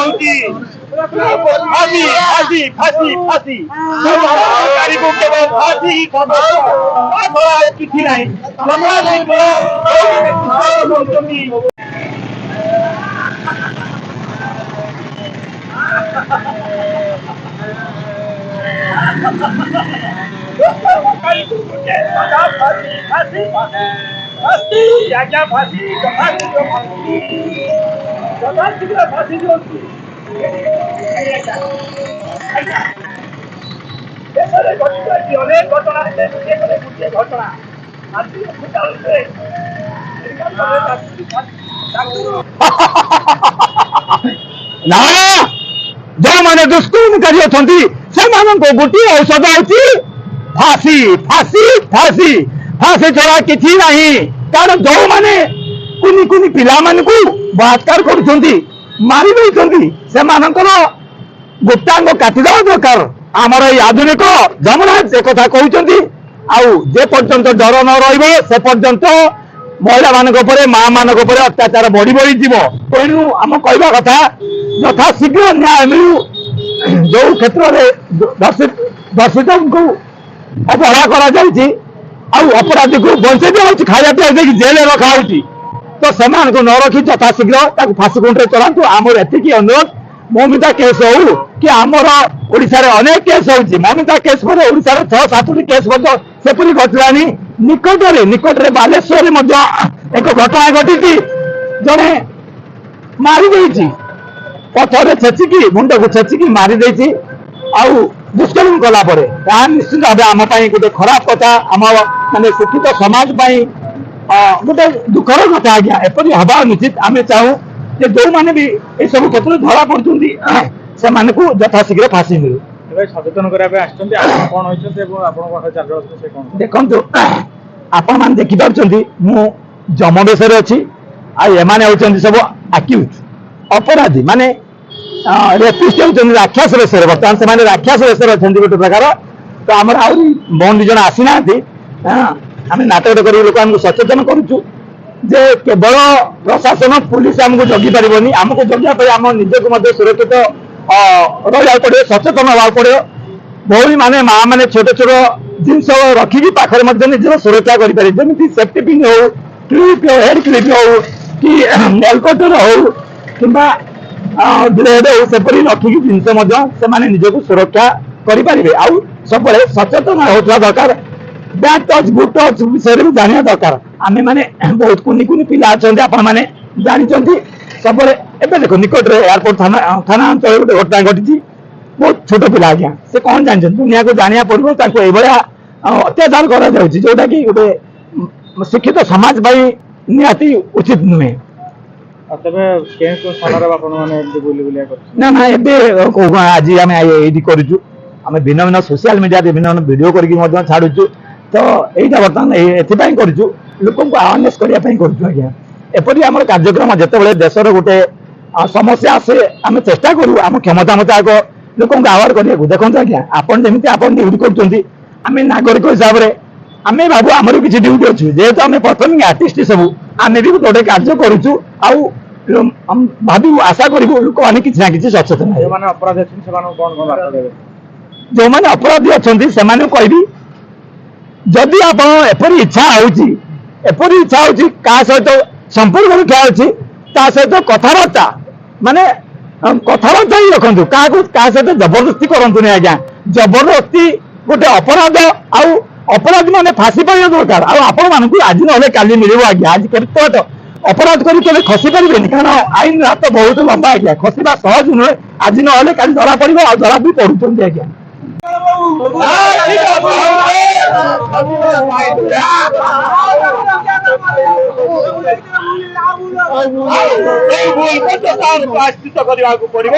फांसी फांसी फांसी फांसी सरकारी को केवल फांसी ही किसी नहीं आज्ञा फांसी फांसी जो अनेक घटना घटना ना जो मैंने दुष्कर्मकारी अच्छा से गोटे औषध अच्छी फांसी फांसी फांसी फांसी छड़ा किसी ना कारण जो मैंने कुनी कुनी पिला मानू बलात्कार कर मारी से गुप्तांग काटिदेवा दरकार आमर ये आधुनिक जमराज एक कहते जे पर्यंत डर न से पर्यंत महिला मान माँ मान अत्याचार बढ़ी बढ़ी जीव तेणु आम कहवा कथा यथा शीघ्र न्याय मिलू जो क्षेत्र में दर्शित को अवहेला अपराधी को बंचे दिया खाया पीया जेल रखा तो से न रखी यथा शीघ्र फांसी कुंडे चलातु आमर एति अनुरोध ममिता केस हो कि आमर ओडिशा रे अनेक केस हो ममिता केस पर ओडिशा रे 6-7 केस सेपरी घटला निकट रे बालेश्वर एक घटना घटी जड़े मारी पथर छेचिकी मुंड को छेचिकी मारी दुष्कर्म कला निश्चित भाव आम गोटे खराब कथा आम माने शिक्षित समाज गोटे दुखर कथा आज्ञा एपरी हवा अनुचित आम चाहूँ जो मैंने भी ये सब क्षेत्र धरा पड़ती से यथाशीघ्र फांसी मिलू सचेतन देखो आपण मैंने देखिपुं मु जम बेस अच्छी आने होती सब आक्यूज अपराधी माने रेपिस्ट होती राक्षस बेस बर्तमान से राक्षस बेस अच्छा गोटे प्रकार तो आम बहुत दिज आसी ना आम नाटक कर लोक सचेतन करुचु जे केवल प्रशासन पुलिस आमको जगी पारनी आमको जगह आम निजक सुरक्षित रहा पड़े सचेतन हवा पड़े भौणी माने माँ मैंने छोट छोट जिनस रखिकी पाखे निजर सुरक्षा करें जमी सेफ्टी पिन हो क्लिप हेड क्लिप हो कि नेल कटर हो कि ब्लेड हो सेपरी रखिकी जिनस से निजक सुरक्षा करें आउ सब सचेतन होता दरकार बैड टच गुड टच विषय भी जाना दरकार आम मैंने बहुत कुनी कुनी पिला अच्छा आपण मैंने जानते सब देखो निकट रे एयरपोर्ट थाना अंचल गोटे घटना घटी बहुत छोट पिला आज्ञा से कौन जानते दुनिया को जाना पड़ो अत्याचार करा जोटा कि गोटे शिक्षित समाज निहाती उचित नुहे ना ना आज आम ये करूँ आम भिन्न भिन्न सोशल मीडिया भिन्न भिन्न वीडियो करके छाड़ुचु तो यहाँ बर्तमान एपाई करूँ लोक अवेयरनेस करने आज्ञा एपरी आम कार्यक्रम जिते देशर गोटे समस्या आसे आम चेष्टा करूँ आम क्षमता मत आग लोक आवेयर करने देखो आज्ञा आपन जमी आप ड्यूटी करें आम नागरिक हिसाब से आम भाव आमर किसी ड्यूटी अच्छे जेहेतु आम परफर्मिंग आर्टिस्ट सब आम भी गोटे कार्य करुचु भावी आशा करूँ लोक मैंने किसी ना कि सचेतन जो मैंने अपराधी अच्छा से कहबी जदि आप एपरी इच्छा हो सहित संपर्क रखा अच्छी सहित कथबार्ता माने कथबार्ता ही रखु क्या सहित जबरदस्ती करतु आज्ञा जबरदस्ती गोटे अपराध अपराधी मैंने फांसी पाइबा दरकार आपण मानक आज ना काली मिल आज्ञा आज केत अपराध कर खसी पारे कारण आईन हाथ बहुत लंबा आज्ञा खसवा सहज नुहे आज ना काली धरा पड़ो आ धरा भी पड़ुंट आज्ञा करने को पड़ो।